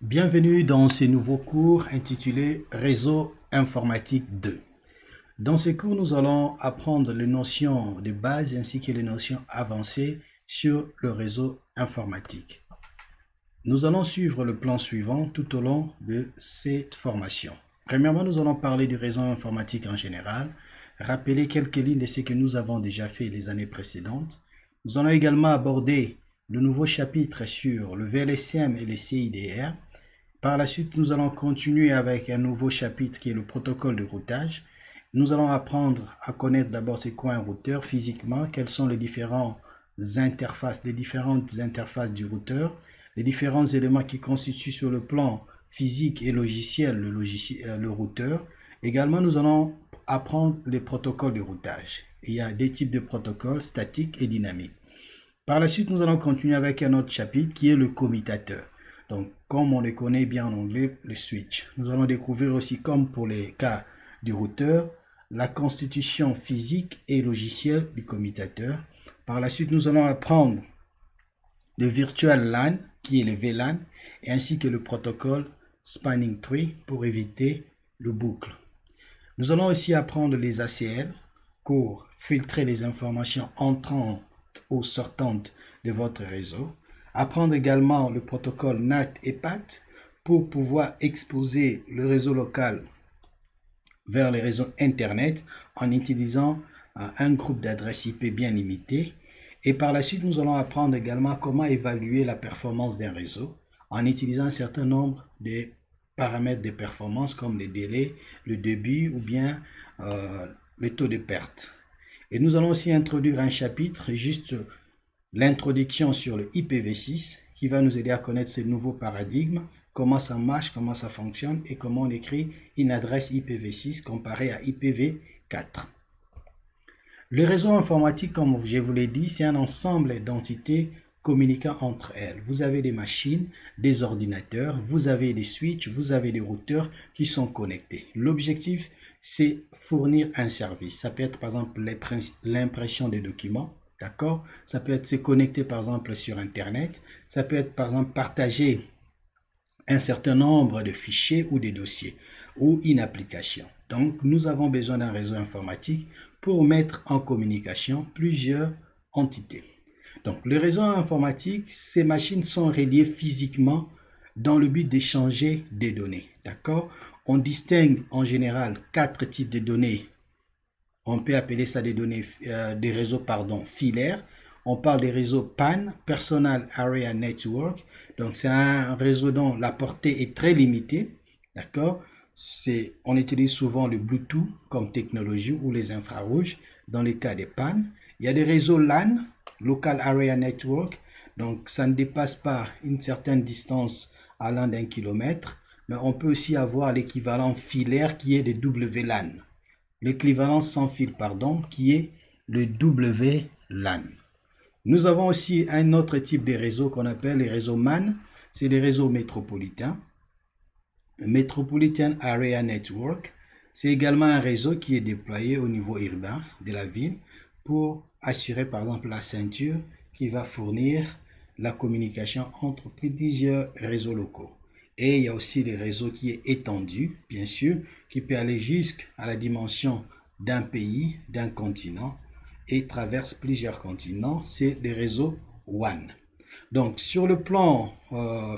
Bienvenue dans ce nouveau cours intitulé Réseau informatique 2. Dans ce cours, nous allons apprendre les notions de base ainsi que les notions avancées sur le réseau informatique. Nous allons suivre le plan suivant tout au long de cette formation. Premièrement, nous allons parler du réseau informatique en général, rappeler quelques lignes de ce que nous avons déjà fait les années précédentes. Nous allons également aborder le nouveau chapitre sur le VLSM et les CIDR. Par la suite, nous allons continuer avec un nouveau chapitre qui est le protocole de routage. Nous allons apprendre à connaître d'abord c'est quoi un routeur physiquement, quelles sont les différentes interfaces du routeur, les différents éléments qui constituent sur le plan physique et logiciel le routeur. Également, nous allons apprendre les protocoles de routage. Il y a des types de protocoles statiques et dynamiques. Par la suite, nous allons continuer avec un autre chapitre qui est le commutateur. Donc, comme on le connaît bien en anglais, le switch. Nous allons découvrir aussi, comme pour les cas du routeur, la constitution physique et logicielle du commutateur. Par la suite, nous allons apprendre le virtual LAN, qui est le VLAN, et ainsi que le protocole spanning tree pour éviter le boucle. Nous allons aussi apprendre les ACL pour filtrer les informations entrantes ou sortantes de votre réseau. Apprendre également le protocole NAT et PAT pour pouvoir exposer le réseau local vers les réseaux Internet en utilisant un groupe d'adresses IP bien limité. Et par la suite, nous allons apprendre également comment évaluer la performance d'un réseau en utilisant un certain nombre de paramètres de performance comme les délais, le débit ou bien le taux de perte. Et nous allons aussi introduire un chapitre, juste l'introduction sur le IPv6 qui va nous aider à connaître ce nouveau paradigme, comment ça marche, comment ça fonctionne et comment on écrit une adresse IPv6 comparée à IPv4. Le réseau informatique, comme je vous l'ai dit, c'est un ensemble d'entités communiquant entre elles. Vous avez des machines, des ordinateurs, vous avez des switches, vous avez des routeurs qui sont connectés. L'objectif, c'est fournir un service. Ça peut être par exemple l'impression des documents, d'accord? Ça peut être se connecter par exemple sur Internet. Ça peut être par exemple partager un certain nombre de fichiers ou des dossiers ou une application. Donc, nous avons besoin d'un réseau informatique pour mettre en communication plusieurs entités. Donc, le réseau informatique, ces machines sont reliées physiquement dans le but d'échanger des données. D'accord? On distingue en général 4 types de données. On peut appeler ça des données, des réseaux filaires. On parle des réseaux PAN, Personal Area Network. Donc, c'est un réseau dont la portée est très limitée. D'accord? On utilise souvent le Bluetooth comme technologie ou les infrarouges dans les cas des PAN. Il y a des réseaux LAN, Local Area Network. Donc, ça ne dépasse pas une certaine distance allant d'1 kilomètre. Mais on peut aussi avoir l'équivalent filaire qui est de WLAN. L'équivalent sans fil, qui est le WLAN. Nous avons aussi un autre type de réseau qu'on appelle les réseaux MAN. C'est des réseaux métropolitains. Metropolitan Area Network. C'est également un réseau qui est déployé au niveau urbain de la ville pour assurer par exemple la ceinture qui va fournir la communication entre plusieurs réseaux locaux. Et il y a aussi les réseaux qui est étendu, bien sûr, qui peut aller jusqu'à la dimension d'un pays, d'un continent et traverse plusieurs continents. C'est des réseaux WAN. Donc, sur le plan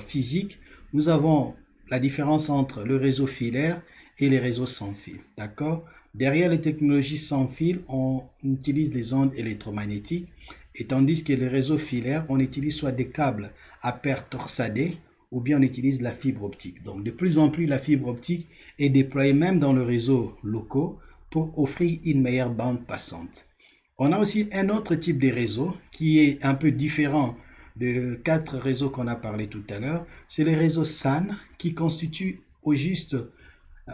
physique, nous avons la différence entre le réseau filaire et les réseaux sans fil. D'accord? Derrière les technologies sans fil, on utilise les ondes électromagnétiques, et tandis que les réseaux filaires, on utilise soit des câbles à paire torsadés, ou bien on utilise la fibre optique. Donc, de plus en plus, la fibre optique est déployée même dans le réseau locaux pour offrir une meilleure bande passante. On a aussi un autre type de réseau qui est un peu différent de 4 réseaux qu'on a parlé tout à l'heure. C'est les réseaux SAN qui constituent au juste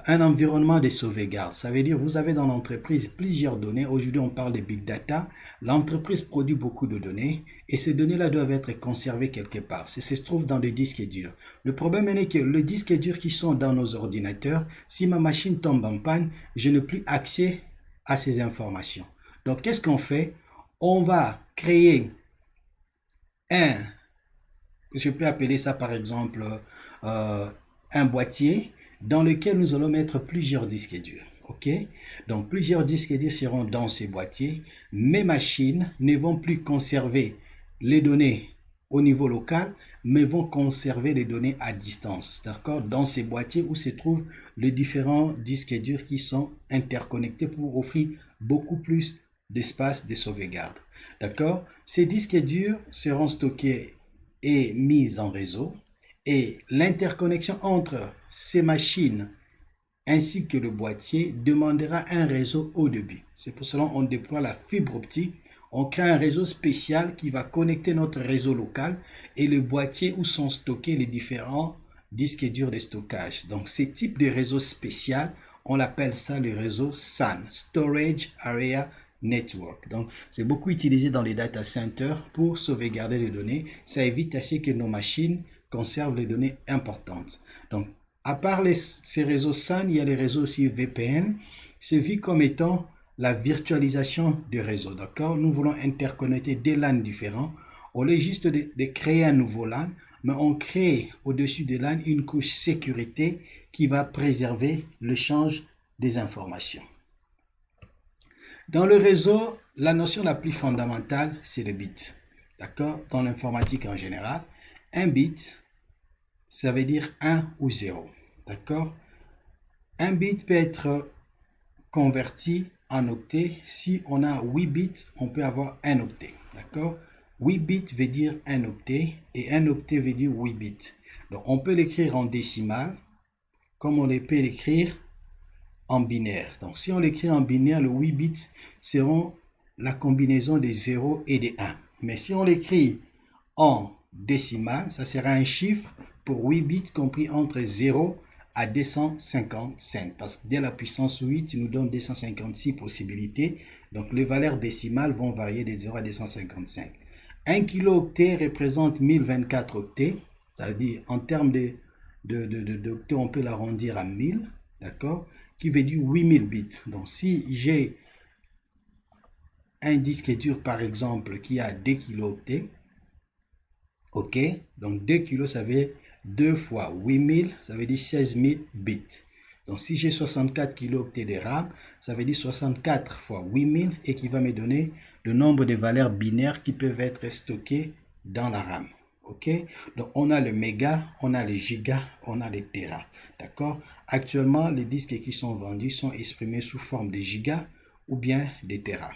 un environnement de sauvegarde. Ça veut dire vous avez dans l'entreprise plusieurs données. Aujourd'hui, on parle de big data. L'entreprise produit beaucoup de données et ces données-là doivent être conservées quelque part. Ça se trouve dans des disques durs. Le problème est que les disques durs qui sont dans nos ordinateurs, si ma machine tombe en panne, je n'ai plus accès à ces informations. Donc, qu'est-ce qu'on fait? On va créer je peux appeler ça par exemple euh, un boîtier dans lequel nous allons mettre plusieurs disques durs. Ok? Donc plusieurs disques durs seront dans ces boîtiers. Mes machines ne vont plus conserver les données au niveau local, mais vont conserver les données à distance, d'accord, dans ces boîtiers où se trouvent les différents disques durs qui sont interconnectés pour offrir beaucoup plus d'espace de sauvegarde. D'accord? Ces disques durs seront stockés et mis en réseau et l'interconnexion entre ces machines ainsi que le boîtier demandera un réseau au début. C'est pour cela qu'on déploie la fibre optique. On crée un réseau spécial qui va connecter notre réseau local et le boîtier où sont stockés les différents disques durs de stockage. Donc, ce type de réseau spécial, on appelle ça le réseau SAN, Storage Area Network. Donc, c'est beaucoup utilisé dans les data centers pour sauvegarder les données. Ça évite assez que nos machines conservent les données importantes. Donc, à part ces réseaux SAN, il y a les réseaux aussi VPN. C'est vu comme étant la virtualisation du réseau. D'accord? Nous voulons interconnecter des LAN différents. Au lieu juste de créer un nouveau LAN, mais on crée au-dessus de LAN une couche sécurité qui va préserver l'échange des informations. Dans le réseau, la notion la plus fondamentale, c'est le bit. D'accord? Dans l'informatique en général, un bit, ça veut dire 1 ou 0. D'accord? Un bit peut être converti en octet. Si on a 8 bits, on peut avoir un octet. D'accord? 8 bits veut dire un octet et un octet veut dire 8 bits. Donc on peut l'écrire en décimal comme on peut l'écrire en binaire. Donc si on l'écrit en binaire, le 8 bits seront la combinaison des 0 et des 1. Mais si on l'écrit en décimal, ça sera un chiffre pour 8 bits compris entre 0 à 255, parce que dès la puissance 8 nous donne 256 possibilités, donc les valeurs décimales vont varier de 0 à 255. 1 kilo-octet représente 1024 octets, c'est-à-dire en termes d'octets, on peut l'arrondir à 1000, d'accord, qui veut dire 8000 bits. Donc si j'ai un disque dur par exemple qui a 2 kilo-octets, ok, donc 2 kilos ça veut 2 fois 8000, ça veut dire 16000 bits. Donc si j'ai 64 kilooctets de RAM, ça veut dire 64 fois 8000 et qui va me donner le nombre de valeurs binaires qui peuvent être stockées dans la RAM. Ok, donc on a le méga, on a les gigas, on a les téras. D'accord? Actuellement, les disques qui sont vendus sont exprimés sous forme de gigas ou bien de téras.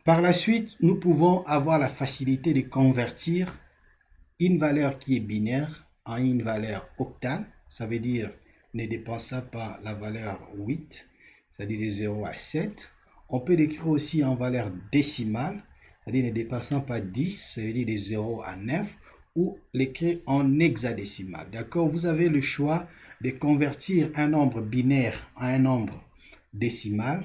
Par la suite, nous pouvons avoir la facilité de convertir une valeur qui est binaire en une valeur octale, ça veut dire ne dépassant pas la valeur 8, c'est-à-dire de 0 à 7. On peut l'écrire aussi en valeur décimale, c'est-à-dire ne dépassant pas 10, ça veut dire de 0 à 9, ou l'écrire en hexadécimal. D'accord? Vous avez le choix de convertir un nombre binaire à un nombre décimal,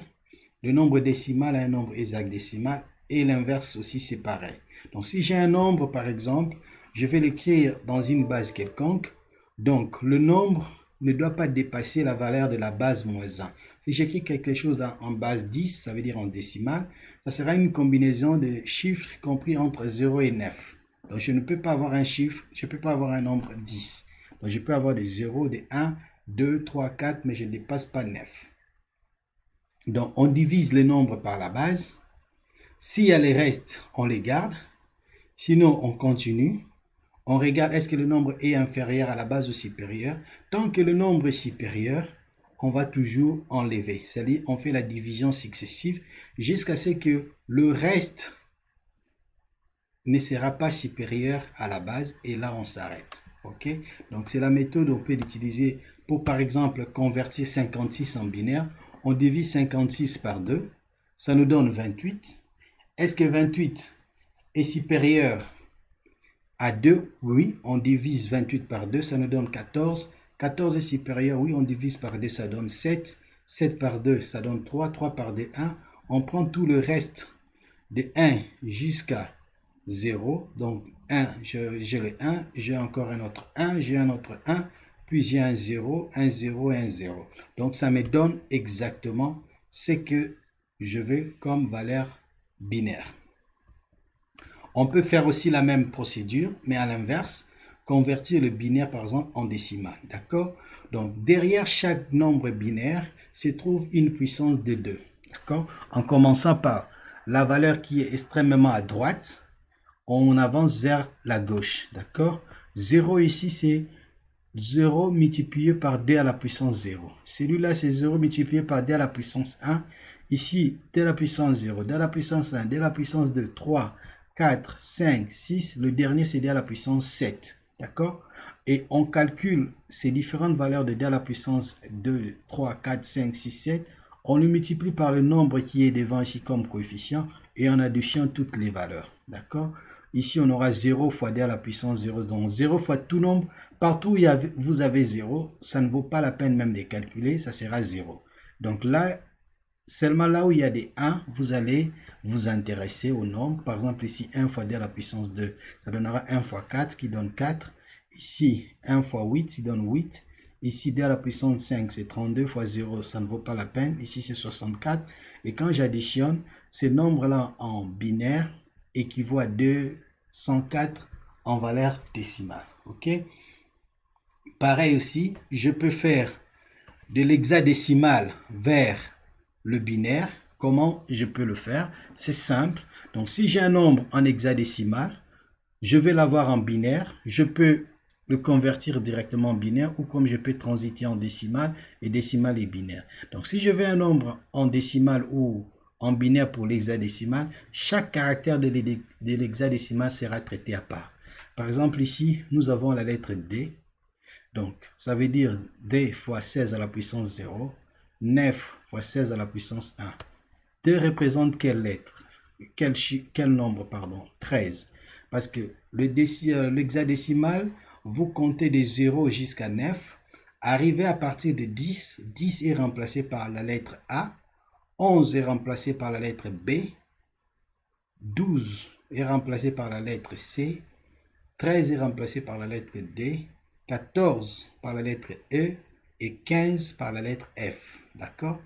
le nombre décimal à un nombre hexadécimal, et l'inverse aussi c'est pareil. Donc si j'ai un nombre par exemple, je vais l'écrire dans une base quelconque. Donc, le nombre ne doit pas dépasser la valeur de la base moins 1. Si j'écris quelque chose en base 10, ça veut dire en décimale, ça sera une combinaison de chiffres compris entre 0 et 9. Donc, je ne peux pas avoir un chiffre, je ne peux pas avoir un nombre 10. Donc, je peux avoir des 0, des 1, 2, 3, 4, mais je ne dépasse pas 9. Donc, on divise les nombres par la base. S'il y a les restes, on les garde. Sinon, on continue. On regarde est-ce que le nombre est inférieur à la base ou supérieur. Tant que le nombre est supérieur, on va toujours enlever. C'est-à-dire on fait la division successive jusqu'à ce que le reste ne sera pas supérieur à la base et là on s'arrête. Ok? Donc c'est la méthode qu'on peut utiliser pour par exemple convertir 56 en binaire. On divise 56 par 2, ça nous donne 28. Est-ce que 28 est supérieur à 2, oui, on divise 28 par 2, ça nous donne 14. 14 est supérieur, oui, on divise par 2, ça donne 7. 7 par 2, ça donne 3. 3 par 2, 1. On prend tout le reste de 1 jusqu'à 0. Donc 1, j'ai le 1, j'ai encore un autre 1, j'ai un autre 1, puis j'ai un 0, un 0 et un 0. Donc ça me donne exactement ce que je veux comme valeur binaire. On peut faire aussi la même procédure, mais à l'inverse. convertir le binaire, par exemple, en décimal. D'accord? Donc, derrière chaque nombre binaire se trouve une puissance de 2. D'accord? En commençant par la valeur qui est extrêmement à droite, on avance vers la gauche. D'accord? 0 ici, c'est 0 multiplié par d à la puissance 0. Celui-là, c'est 0 multiplié par d à la puissance 1. Ici, d à la puissance 0, d à la puissance 1, d à la puissance 2, 3, 4, 5, 6. Le dernier, c'est d à la puissance 7. D'accord? Et on calcule ces différentes valeurs de d à la puissance 2, 3, 4, 5, 6, 7. On le multiplie par le nombre qui est devant ici comme coefficient et on additionne toutes les valeurs. D'accord? Ici, on aura 0 fois d à la puissance 0. Donc, 0 fois tout nombre. Partout où vous avez 0, ça ne vaut pas la peine même de calculer, ça sera 0. Donc là, seulement là où il y a des 1, vous allez vous intéresser au nombre. Par exemple, ici, 1 fois d à la puissance 2, ça donnera 1 fois 4 qui donne 4. Ici, 1 fois 8 qui donne 8. Ici, d à la puissance 5, c'est 32 fois 0, ça ne vaut pas la peine. Ici, c'est 64. Et quand j'additionne, ces nombres-là en binaire équivaut à 204 en valeur décimale. OK? Pareil aussi, je peux faire de l'hexadécimal vers le binaire. Comment je peux le faire? C'est simple. Donc, si j'ai un nombre en hexadécimal, je vais l'avoir en binaire. Je peux le convertir directement en binaire ou comme je peux transiter en décimal et décimal et binaire. Donc, si je veux un nombre en décimal ou en binaire pour l'hexadécimal, chaque caractère de l'hexadécimal sera traité à part. Par exemple, ici, nous avons la lettre D. Donc, ça veut dire d fois 16 à la puissance 0, 9 fois 16 à la puissance 1. D représente quelle lettre? Quel nombre, pardon? 13. Parce que l'hexadécimal, vous comptez de 0 jusqu'à 9. Arrivé à partir de 10, 10 est remplacé par la lettre A, 11 est remplacé par la lettre B, 12 est remplacé par la lettre C, 13 est remplacé par la lettre D, 14 par la lettre E et 15 par la lettre F. D'accord?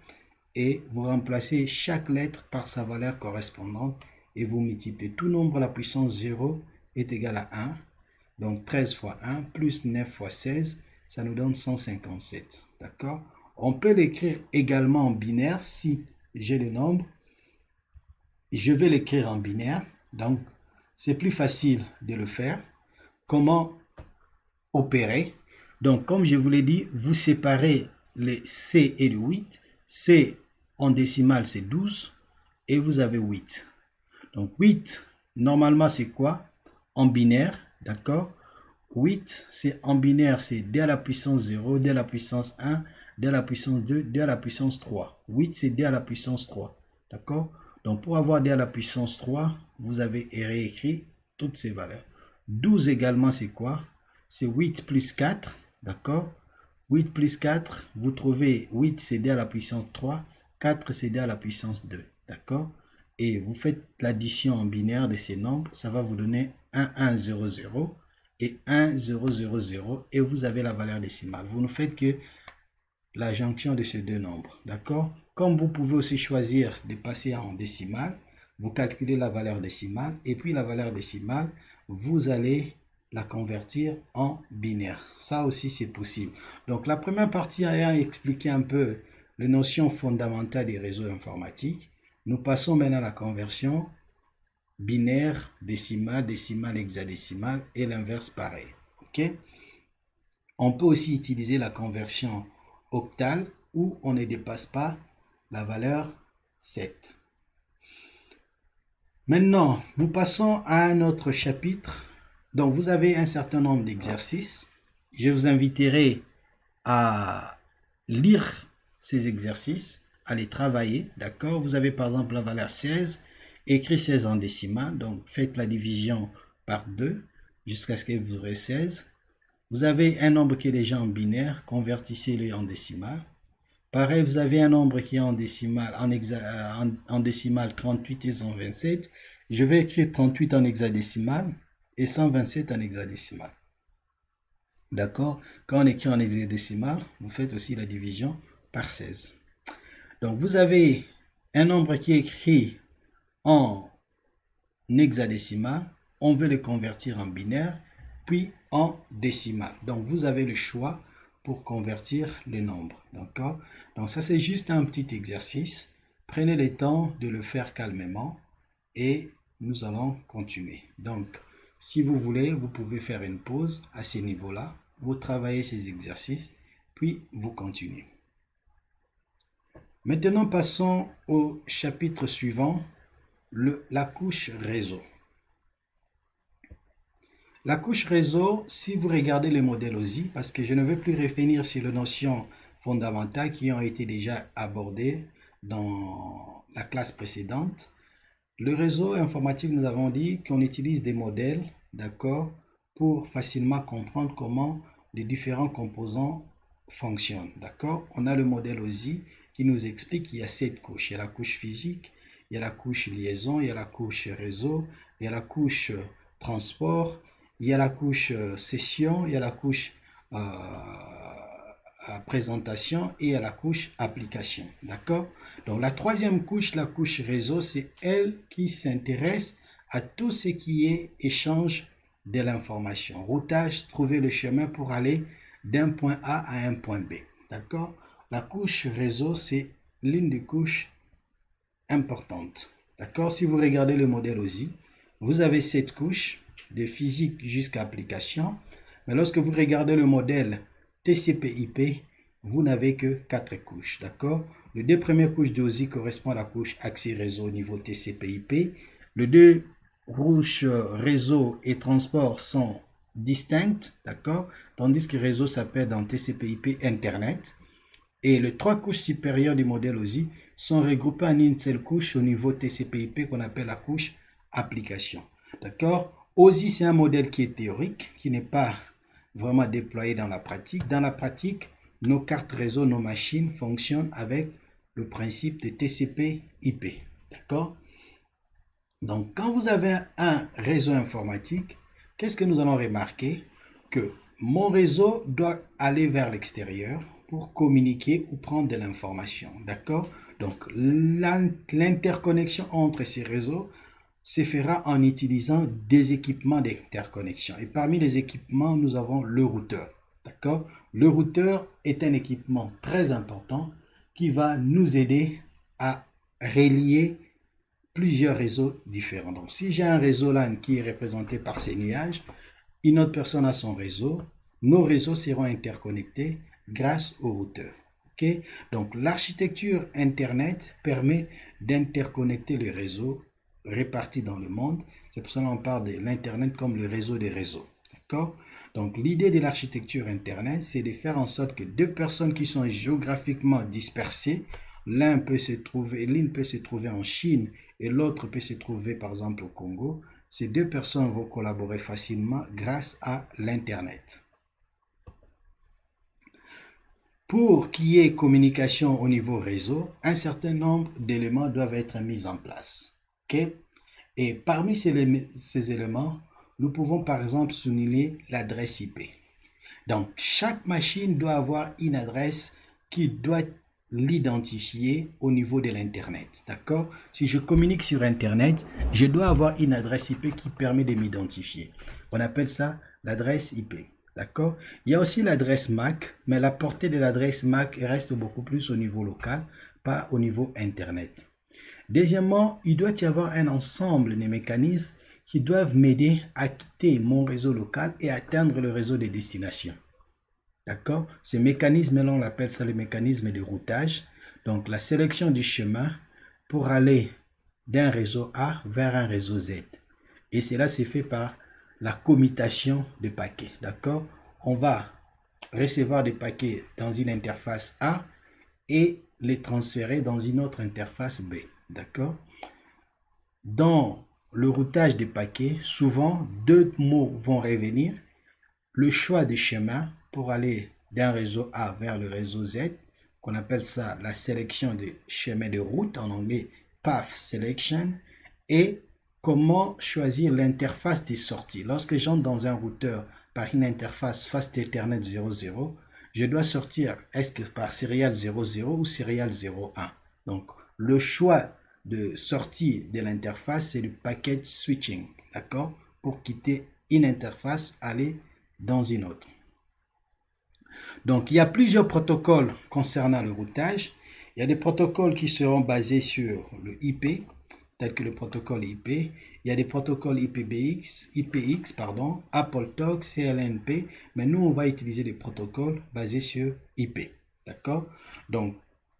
Et vous remplacez chaque lettre par sa valeur correspondante et vous multipliez. Tout nombre à la puissance 0 est égal à 1. Donc 13 fois 1 plus 9 fois 16, ça nous donne 157. D'accord? On peut l'écrire également en binaire si j'ai le nombre. Je vais l'écrire en binaire. Donc c'est plus facile de le faire. Comment opérer? Donc, comme je vous l'ai dit, vous séparez les C et le 8. C en décimale, c'est 12 et vous avez 8. Donc, 8, normalement, c'est quoi? En binaire, d'accord? 8, c'est en binaire, c'est d à la puissance 0, d à la puissance 1, d à la puissance 2, d à la puissance 3. 8, c'est d à la puissance 3, d'accord? Donc, pour avoir d à la puissance 3, vous avez réécrit toutes ces valeurs. 12 également, c'est quoi? C'est 8 plus 4, d'accord? 8 plus 4, vous trouvez 8, c'est d à la puissance 3, 4, c'est d à la puissance 2, d'accord? Et vous faites l'addition en binaire de ces nombres, ça va vous donner 1, 1, 0, 0 et 1, 0, 0, 0, et vous avez la valeur décimale. Vous ne faites que la jonction de ces deux nombres, d'accord? Comme vous pouvez aussi choisir de passer en décimale, vous calculez la valeur décimale, et puis la valeur décimale, vous allez la convertir en binaire. Ça aussi, c'est possible. Donc, la première partie ayant expliqué un peu les notions fondamentales des réseaux informatiques, nous passons maintenant à la conversion binaire, décimale, décimale, hexadécimale et l'inverse pareil. OK? On peut aussi utiliser la conversion octale où on ne dépasse pas la valeur 7. Maintenant, nous passons à un autre chapitre. Donc, vous avez un certain nombre d'exercices. Je vous inviterai à lire ces exercices, à les travailler, d'accord? Vous avez par exemple la valeur 16, écrit 16 en décimale, donc faites la division par 2 jusqu'à ce que vous aurez 16. Vous avez un nombre qui est déjà en binaire, convertissez-le en décimale. Pareil, vous avez un nombre qui est en décimale, en décimale 38 et 127. Je vais écrire 38 en hexadécimal et 127 en hexadécimal. D'accord? Quand on écrit en hexadécimal, vous faites aussi la division par 16. Donc, vous avez un nombre qui est écrit en hexadécimal. On veut le convertir en binaire. puis en décimales. Donc, vous avez le choix pour convertir les nombres. D'accord? Donc, ça, c'est juste un petit exercice. Prenez le temps de le faire calmement et nous allons continuer. Donc, si vous voulez, vous pouvez faire une pause à ce niveau-là. Vous travaillez ces exercices, puis vous continuez. Maintenant, passons au chapitre suivant, la couche réseau. La couche réseau, si vous regardez le modèle OSI, parce que je ne veux plus revenir sur les notions fondamentales qui ont été déjà abordées dans la classe précédente. Le réseau informatique, nous avons dit qu'on utilise des modèles, d'accord, pour facilement comprendre comment les différents composants fonctionnent, d'accord. On a le modèle OSI qui nous explique qu'il y a 7 couches. Il y a la couche physique, il y a la couche liaison, il y a la couche réseau, il y a la couche transport, il y a la couche session, il y a la couche présentation et il y a la couche application. D'accord? Donc la troisième couche, la couche réseau, c'est elle qui s'intéresse à tout ce qui est échange de l'information. Routage, trouver le chemin pour aller d'un point A à un point B. D'accord? La couche réseau, c'est l'une des couches importantes. D'accord? Si vous regardez le modèle OSI, vous avez 7 couches, de physique jusqu'à application. Mais lorsque vous regardez le modèle TCP/IP, vous n'avez que 4 couches. D'accord? Les 2 premières couches d'OSI correspondent à la couche accès réseau au niveau TCP/IP. Les 2 couches réseau et transport sont distinctes. D'accord? Tandis que réseau s'appelle dans TCP/IP Internet. Et les 3 couches supérieures du modèle OSI sont regroupées en une seule couche au niveau TCP/IP qu'on appelle la couche application. D'accord? OSI, c'est un modèle qui est théorique, qui n'est pas vraiment déployé dans la pratique. Dans la pratique, nos cartes réseau, nos machines fonctionnent avec le principe de TCP/IP. D'accord? Donc, quand vous avez un réseau informatique, qu'est-ce que nous allons remarquer? Que mon réseau doit aller vers l'extérieur pour communiquer ou prendre de l'information. D'accord? Donc, l'interconnexion entre ces réseaux se fera en utilisant des équipements d'interconnexion. Et parmi les équipements, nous avons le routeur. D'accord? Le routeur est un équipement très important qui va nous aider à relier plusieurs réseaux différents. Donc, si j'ai un réseau LAN qui est représenté par ces nuages, une autre personne a son réseau, nos réseaux seront interconnectés grâce au routeur. Okay? Donc, l'architecture Internet permet d'interconnecter les réseaux répartis dans le monde. C'est pour ça qu'on parle de l'Internet comme le réseau des réseaux. D'accord? Donc, l'idée de l'architecture Internet, c'est de faire en sorte que 2 personnes qui sont géographiquement dispersées, l'une peut se trouver en Chine et l'autre peut se trouver par exemple au Congo, ces 2 personnes vont collaborer facilement grâce à l'Internet. Pour qu'il y ait communication au niveau réseau, un certain nombre d'éléments doivent être mis en place. Okay? Et parmi ces éléments, nous pouvons par exemple souligner l'adresse IP. Donc, chaque machine doit avoir une adresse qui doit l'identifier au niveau de l'Internet. D'accord? Si je communique sur Internet, je dois avoir une adresse IP qui permet de m'identifier. On appelle ça l'adresse IP. D'accord? Il y a aussi l'adresse MAC, mais la portée de l'adresse MAC reste beaucoup plus au niveau local, pas au niveau Internet. Deuxièmement, il doit y avoir un ensemble de mécanismes qui doivent m'aider à quitter mon réseau local et atteindre le réseau de destination. D'accord? Ces mécanismes-là, on appelle ça le mécanisme de routage. Donc, la sélection du chemin pour aller d'un réseau A vers un réseau Z. Et cela se fait par la commutation de paquets. D'accord? On va recevoir des paquets dans une interface A et les transférer dans une autre interface B. D'accord? Dans le routage des paquets, souvent, 2 mots vont revenir. Le choix des chemins pour aller d'un réseau A vers le réseau Z, qu'on appelle ça la sélection des chemins de route, en anglais Path Selection, et comment choisir l'interface des sorties. Lorsque j'entre dans un routeur par une interface Fast Ethernet 00, je dois sortir, est-ce que par serial 00 ou serial 01? Donc, le choix de sortie de l'interface, c'est le packet switching, d'accord? Pour quitter une interface aller dans une autre. Donc, il y a plusieurs protocoles concernant le routage. Il y a des protocoles qui seront basés sur le IP, tel que le protocole IP. Il y a des protocoles IPX, pardon, AppleTalk, CLNP, mais nous, on va utiliser des protocoles basés sur IP. D'accord? Donc,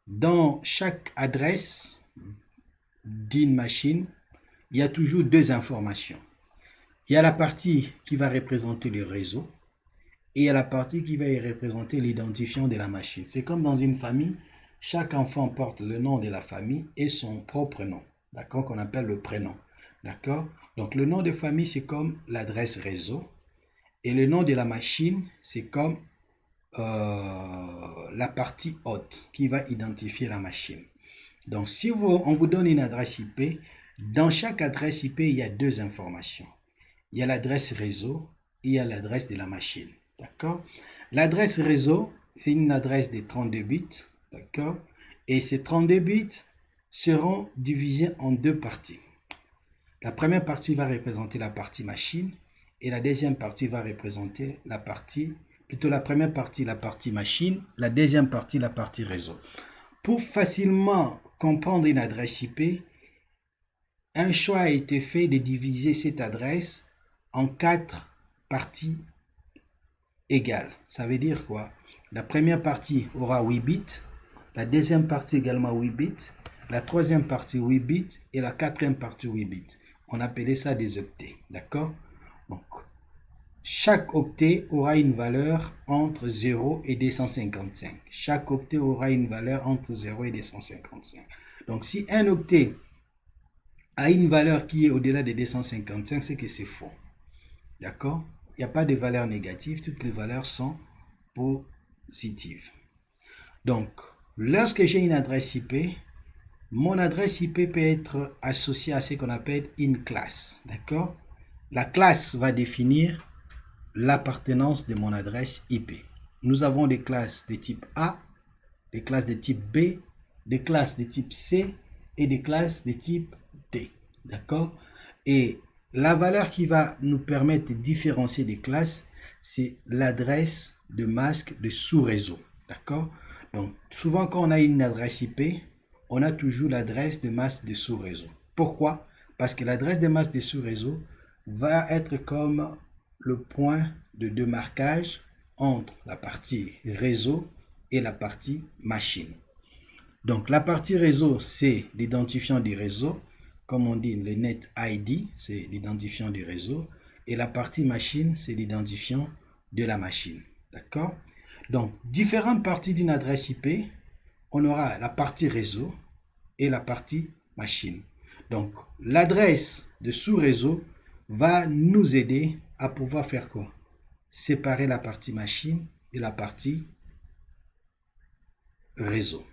dans chaque adresse d'une machine, il y a toujours deux informations. Il y a la partie qui va représenter le réseau et il y a la partie qui va y représenter l'identifiant de la machine. C'est comme dans une famille, chaque enfant porte le nom de la famille et son propre nom, d'accord, qu'on appelle le prénom, d'accord. Donc le nom de famille, c'est comme l'adresse réseau et le nom de la machine, c'est comme la partie hôte qui va identifier la machine. Donc si on vous donne une adresse IP, dans chaque adresse IP, il y a deux informations. Il y a l'adresse réseau et il y a l'adresse de la machine. D'accord? L'adresse réseau, c'est une adresse de 32 bits. D'accord? Et ces 32 bits seront divisés en deux parties. La première partie va représenter la partie machine et la deuxième partie va représenter la partie, plutôt la première partie, la partie machine, la deuxième partie, la partie réseau. Pour facilement comprendre une adresse IP, un choix a été fait de diviser cette adresse en 4 parties égales. Ça veut dire quoi? La première partie aura 8 bits, la deuxième partie également 8 bits, la troisième partie 8 bits et la quatrième partie 8 bits. On appelait ça des octets, d'accord? Donc, chaque octet aura une valeur entre 0 et 255. Chaque octet aura une valeur entre 0 et 255. Donc, si un octet a une valeur qui est au-delà de 255, c'est que c'est faux. D'accord? Il n'y a pas de valeur négative, toutes les valeurs sont positives. Donc, lorsque j'ai une adresse IP, mon adresse IP peut être associée à ce qu'on appelle une classe. D'accord? La classe va définir l'appartenance de mon adresse IP. Nous avons des classes de type A, des classes de type B, des classes de type C et des classes de type D. D'accord? Et la valeur qui va nous permettre de différencier des classes, c'est l'adresse de masque de sous-réseau. D'accord? Donc, souvent quand on a une adresse IP, on a toujours l'adresse de masque de sous-réseau. Pourquoi? Parce que l'adresse de masque de sous-réseau va être comme le point de démarquage entre la partie réseau et la partie machine. Donc, la partie réseau, c'est l'identifiant du réseau. Comme on dit, le net ID, c'est l'identifiant du réseau. Et la partie machine, c'est l'identifiant de la machine. D'accord? Donc, différentes parties d'une adresse IP, on aura la partie réseau et la partie machine. Donc, l'adresse de sous-réseau va nous aider à pouvoir faire quoi? Séparer la partie machine et la partie réseau.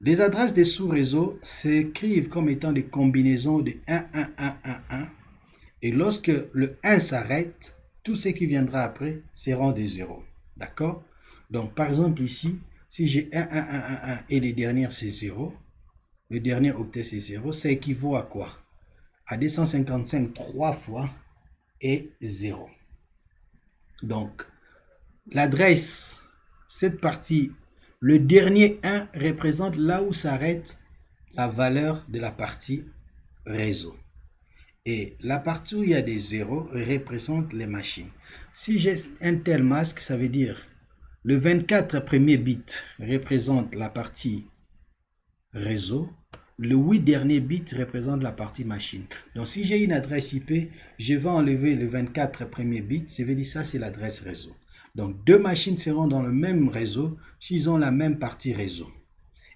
Les adresses des sous-réseaux s'écrivent comme étant des combinaisons de 1, 1, 1, 1, 1. Et lorsque le 1 s'arrête, tout ce qui viendra après seront des 0. D'accord? Donc, par exemple, ici, si j'ai 1, 1, 1, 1, 1 et les dernières c'est 0, le dernier octet c'est 0, ça équivaut à quoi? À 255 3 fois et 0. Donc, l'adresse, cette partie, le dernier 1 représente là où s'arrête la valeur de la partie réseau. Et la partie où il y a des 0 représente les machines. Si j'ai un tel masque, ça veut dire le 24 premier bit représente la partie réseau. Le 8 dernier bits représente la partie machine. Donc si j'ai une adresse IP, je vais enlever le 24 premier bit, ça veut dire ça c'est l'adresse réseau. Donc deux machines seront dans le même réseau s'ils ont la même partie réseau.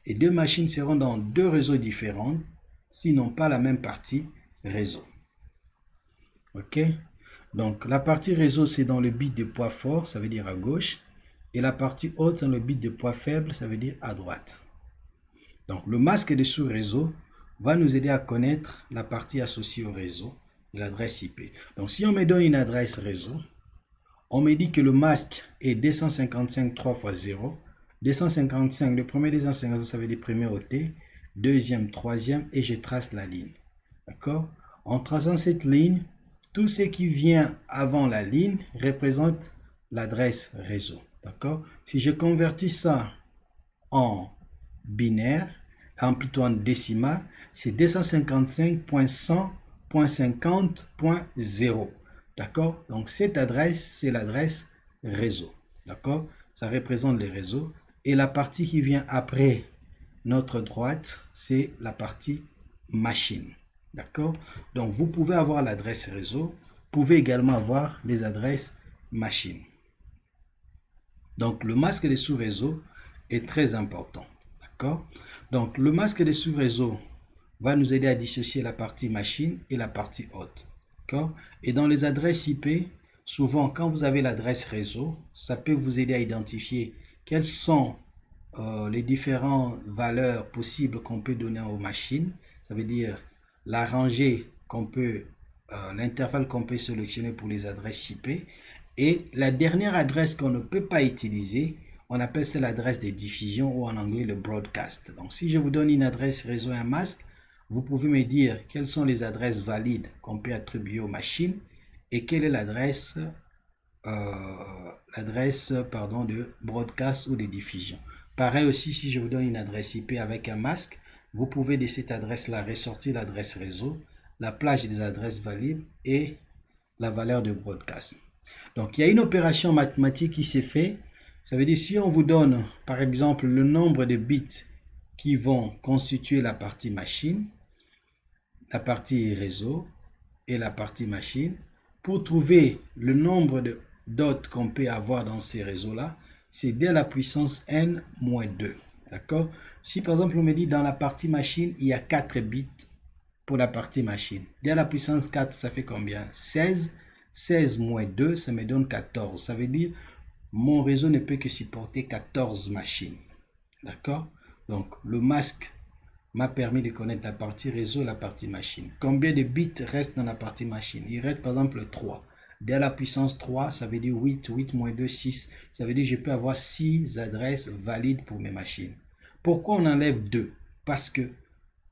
Et deux machines seront dans deux réseaux différents s'ils n'ont pas la même partie réseau. Ok? Donc la partie réseau c'est dans le bit de poids fort, ça veut dire à gauche. Et la partie haute dans le bit de poids faible, ça veut dire à droite. Donc, le masque de sous-réseau va nous aider à connaître la partie associée au réseau, l'adresse IP. Donc, si on me donne une adresse réseau, on me dit que le masque est 255 3 fois 0. 255, le premier 255, ça veut dire premier octet, deuxième, troisième, et je trace la ligne. D'accord? En traçant cette ligne, Tout ce qui vient avant la ligne représente l'adresse réseau. D'accord? Si je convertis ça en binaire, plutôt en décimal, c'est 255.100.50.0. D'accord? Donc cette adresse, c'est l'adresse réseau. D'accord? Ça représente les réseaux. Et la partie qui vient après notre droite, c'est la partie machine. D'accord? Donc vous pouvez avoir l'adresse réseau, vous pouvez également avoir les adresses machine. Donc le masque des sous-réseaux est très important. D'accord? Donc le masque des sous-réseaux va nous aider à dissocier la partie machine et la partie hôte. D'accord? Et dans les adresses IP, souvent quand vous avez l'adresse réseau, ça peut vous aider à identifier quelles sont les différentes valeurs possibles qu'on peut donner aux machines. Ça veut dire la rangée qu'on peut, l'intervalle qu'on peut sélectionner pour les adresses IP. Et la dernière adresse qu'on ne peut pas utiliser, on appelle ça l'adresse de diffusion ou en anglais le broadcast. Donc si je vous donne une adresse réseau et un masque, vous pouvez me dire quelles sont les adresses valides qu'on peut attribuer aux machines et quelle est l'adresse de broadcast ou de diffusion. Pareil aussi, si je vous donne une adresse IP avec un masque, vous pouvez de cette adresse-là ressortir l'adresse réseau, la plage des adresses valides et la valeur de broadcast. Donc, il y a une opération mathématique qui s'est faite. Ça veut dire si on vous donne, par exemple, le nombre de bits qui vont constituer la partie machine, la partie réseau et la partie machine, pour trouver le nombre de dots qu'on peut avoir dans ces réseaux-là, c'est d à la puissance n-2. D'accord? Si par exemple on me dit dans la partie machine, il y a 4 bits pour la partie machine. d à la puissance 4, ça fait combien? 16. 16 moins 2, ça me donne 14. Ça veut dire mon réseau ne peut que supporter 14 machines. D'accord? Donc le masque m'a permis de connaître la partie réseau et la partie machine. Combien de bits restent dans la partie machine? Il reste par exemple 3. D à la puissance 3, ça veut dire 8. 8 moins 2, 6. Ça veut dire que je peux avoir 6 adresses valides pour mes machines. Pourquoi on enlève 2? Parce que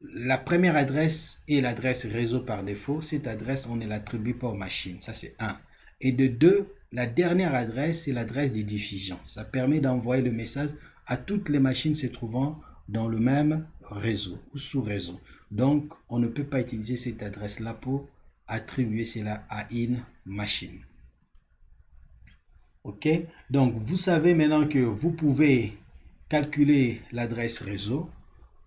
la première adresse est l'adresse réseau par défaut. Cette adresse, on ne l'attribue pas aux machines. Ça, c'est 1. Et de 2, la dernière adresse, c'est l'adresse de diffusion. Ça permet d'envoyer le message à toutes les machines se trouvant dans le même réseau ou sous-réseau. Donc, on ne peut pas utiliser cette adresse-là pour attribuer cela à une machine. OK? Donc, vous savez maintenant que vous pouvez calculer l'adresse réseau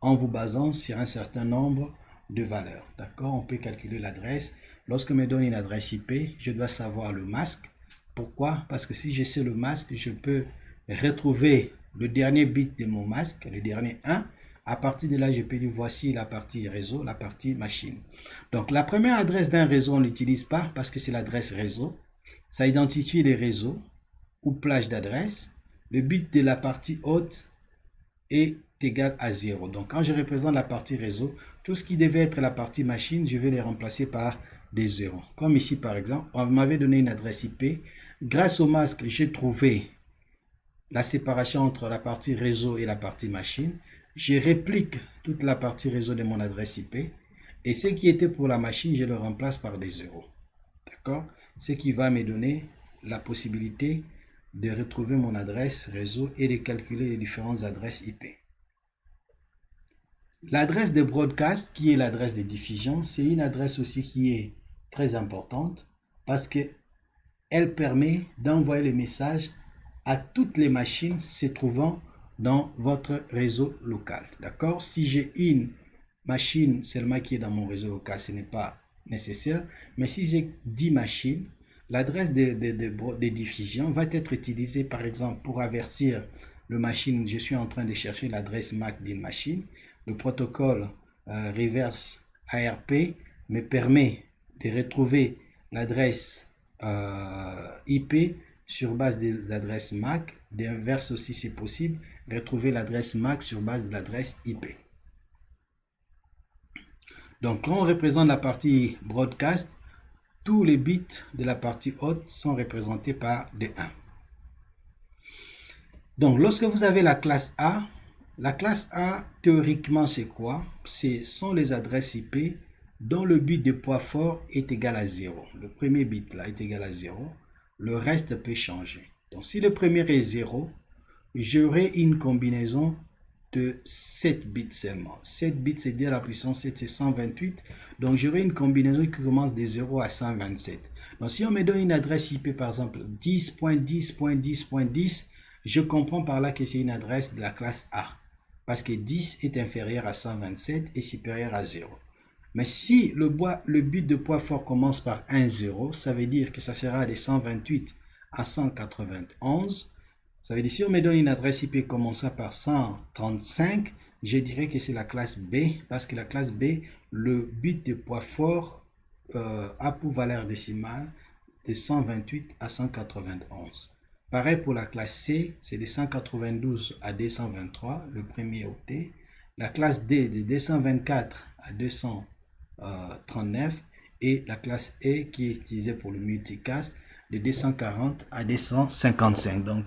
en vous basant sur un certain nombre de valeurs. D'accord? On peut calculer l'adresse. Lorsque me donne une adresse IP, je dois savoir le masque. Pourquoi? Parce que si je sais le masque, je peux retrouver le dernier bit de mon masque, le dernier 1. À partir de là, je peux dire voici la partie réseau, la partie machine. Donc, la première adresse d'un réseau, on ne l'utilise pas parce que c'est l'adresse réseau. Ça identifie les réseaux ou plage d'adresse. Le bit de la partie haute est égal à 0. Donc, quand je représente la partie réseau, tout ce qui devait être la partie machine, je vais les remplacer par des zéros. Comme ici, par exemple, on m'avait donné une adresse IP. Grâce au masque, j'ai trouvé la séparation entre la partie réseau et la partie machine. Je réplique toute la partie réseau de mon adresse IP. Et ce qui était pour la machine, je le remplace par des zéros. D'accord? Ce qui va me donner la possibilité de retrouver mon adresse réseau et de calculer les différentes adresses IP. L'adresse de broadcast, qui est l'adresse de diffusion, c'est une adresse aussi qui est très importante parce qu'elle permet d'envoyer le message à toutes les machines se trouvant dans votre réseau local. D'accord? Si j'ai une machine seulement qui est dans mon réseau local, ce n'est pas nécessaire. Mais si j'ai 10 machines, l'adresse de diffusion va être utilisée par exemple pour avertir le machine, je suis en train de chercher l'adresse MAC d'une machine. Le protocole reverse ARP me permet de retrouver l'adresse IP sur base de l'adresse MAC. D'inverse aussi, c'est possible, retrouver l'adresse MAC sur base de l'adresse IP. Donc, quand on représente la partie broadcast, tous les bits de la partie haute sont représentés par des 1. Donc, lorsque vous avez la classe A, théoriquement, c'est quoi? Ce sont les adresses IP dont le bit de poids fort est égal à 0. Le premier bit là est égal à 0. Le reste peut changer. Donc si le premier est 0, j'aurai une combinaison de 7 bits seulement. 7 bits, c'est 10 à la puissance 7, c'est 128. Donc j'aurai une combinaison qui commence de 0 à 127. Donc si on me donne une adresse IP, par exemple 10.10.10.10, je comprends par là que c'est une adresse de la classe A. Parce que 10 est inférieur à 127 et supérieur à 0. Mais si le bit de poids fort commence par 1, 0, ça veut dire que ça sera de 128 à 191. Ça veut dire si on me donne une adresse IP commençant par 135, je dirais que c'est la classe B, parce que la classe B, le bit de poids fort a pour valeur décimale de 128 à 191. Pareil pour la classe C, c'est de 192 à 223, le premier octet. La classe D, de 224 à 239. Et la classe E, qui est utilisée pour le multicast, de 240 à 255. Donc,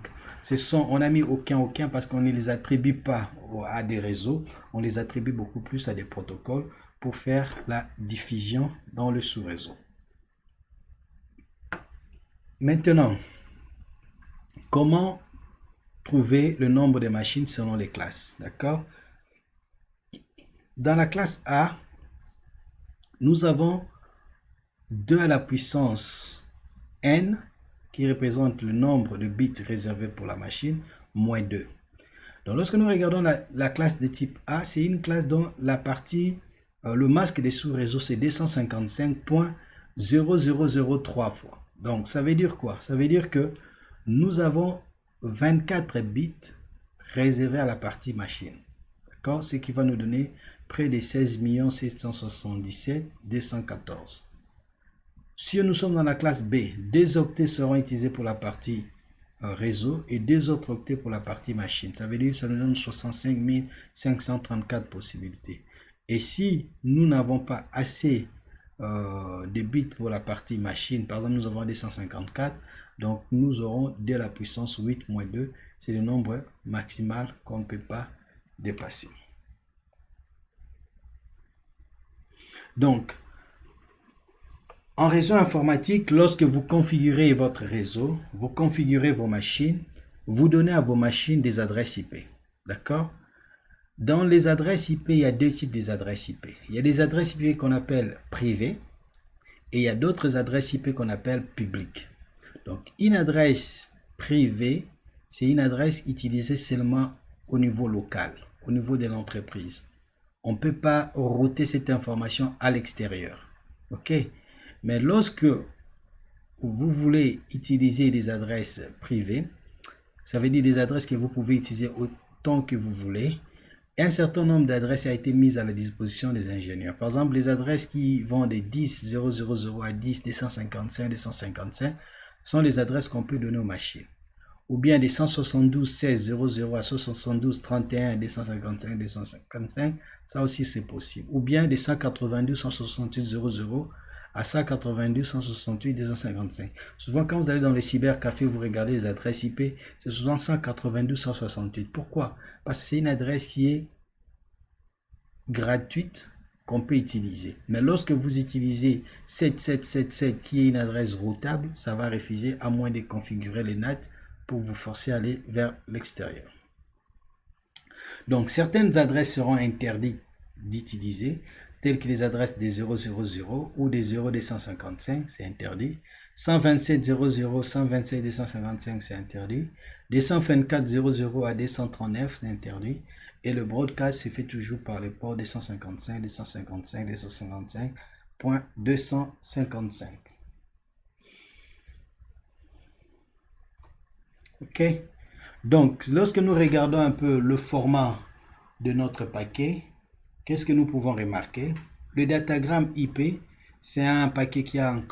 on a mis aucun parce qu'on ne les attribue pas à des réseaux, on les attribue beaucoup plus à des protocoles pour faire la diffusion dans le sous-réseau. Maintenant, comment trouver le nombre de machines selon les classes? D'accord? Dans la classe A, nous avons 2 à la puissance n, qui représente le nombre de bits réservés pour la machine, moins 2. Donc lorsque nous regardons la classe de type A, c'est une classe dont la partie, le masque des sous-réseaux, c'est 255.0003 fois. Donc ça veut dire quoi? Ça veut dire que nous avons 24 bits réservés à la partie machine. D'accord? Ce qui va nous donner près de 16 777 214. Si nous sommes dans la classe B, 2 octets seront utilisés pour la partie réseau et 2 autres octets pour la partie machine. Ça veut dire que ça nous donne 65 534 possibilités. Et si nous n'avons pas assez de bits pour la partie machine, par exemple nous avons 254, donc nous aurons 2 à la puissance 8 moins 2, c'est le nombre maximal qu'on ne peut pas dépasser. Donc, en réseau informatique, lorsque vous configurez votre réseau, vous configurez vos machines, vous donnez à vos machines des adresses IP. D'accord? Dans les adresses IP, il y a deux types d'adresses IP. Il y a des adresses IP qu'on appelle privées et il y a d'autres adresses IP qu'on appelle publiques. Donc, une adresse privée, c'est une adresse utilisée seulement au niveau local, au niveau de l'entreprise. On ne peut pas router cette information à l'extérieur. OK? Mais lorsque vous voulez utiliser des adresses privées, ça veut dire des adresses que vous pouvez utiliser autant que vous voulez. Un certain nombre d'adresses a été mis à la disposition des ingénieurs. Par exemple, les adresses qui vont de 10.0.0.0 à 10.255.255 sont les adresses qu'on peut donner aux machines. Ou bien des 172.16.00 à 172.31.255.255, ça aussi c'est possible. Ou bien des 192.168.00 à 192.168.255. Souvent, quand vous allez dans les cybercafés, vous regardez les adresses IP, c'est souvent 192.168. Pourquoi? Parce que c'est une adresse qui est gratuite qu'on peut utiliser. Mais lorsque vous utilisez 7777 qui est une adresse routable, ça va refuser à moins de configurer les NAT pour vous forcer à aller vers l'extérieur. Donc, certaines adresses seront interdites d'utiliser, telles que les adresses des 000 ou des 0255, c'est interdit. 127.00, 127.255, c'est interdit. 224.00 à 239, c'est interdit. Et le broadcast se fait toujours par le port 255, 255, 255.255. OK? Donc, lorsque nous regardons un peu le format de notre paquet, qu'est-ce que nous pouvons remarquer? Le datagramme IP, c'est un paquet qui a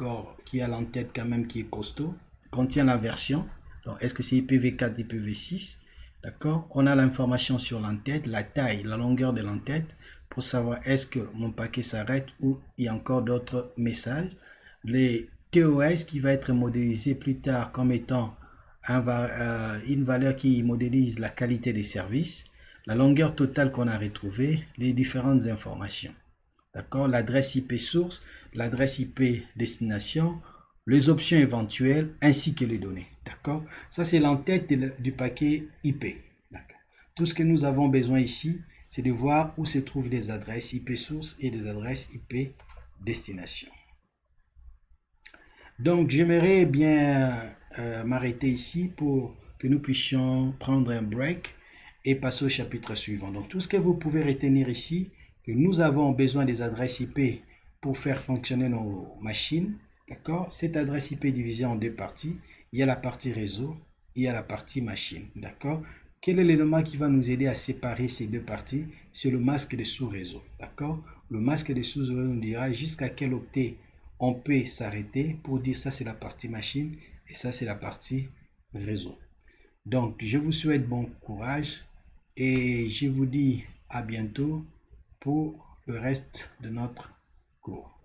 l'entête quand même qui est costaud, contient la version. Donc, est-ce que c'est IPv4, IPv6? D'accord? On a l'information sur l'entête, la taille, la longueur de l'entête pour savoir est-ce que mon paquet s'arrête ou il y a encore d'autres messages. Les TOS qui va être modélisé plus tard comme étant une valeur qui modélise la qualité des services, la longueur totale qu'on a retrouvée, les différentes informations. D'accord? L'adresse IP source, l'adresse IP destination, les options éventuelles ainsi que les données. D'accord? Ça, c'est l'entête du paquet IP. Tout ce que nous avons besoin ici, c'est de voir où se trouvent les adresses IP source et des adresses IP destination. Donc, j'aimerais bien m'arrêter ici pour que nous puissions prendre un break et passer au chapitre suivant. Donc, tout ce que vous pouvez retenir ici, que nous avons besoin des adresses IP pour faire fonctionner nos machines. D'accord? Cette adresse IP est divisée en deux parties. Il y a la partie réseau, il y a la partie machine. D'accord? Quel est l'élément qui va nous aider à séparer ces deux parties? C'est le masque de sous-réseau. D'accord? Le masque de sous-réseau nous dira jusqu'à quel octet on peut s'arrêter pour dire ça c'est la partie machine et ça c'est la partie réseau. Donc je vous souhaite bon courage et je vous dis à bientôt pour le reste de notre cours.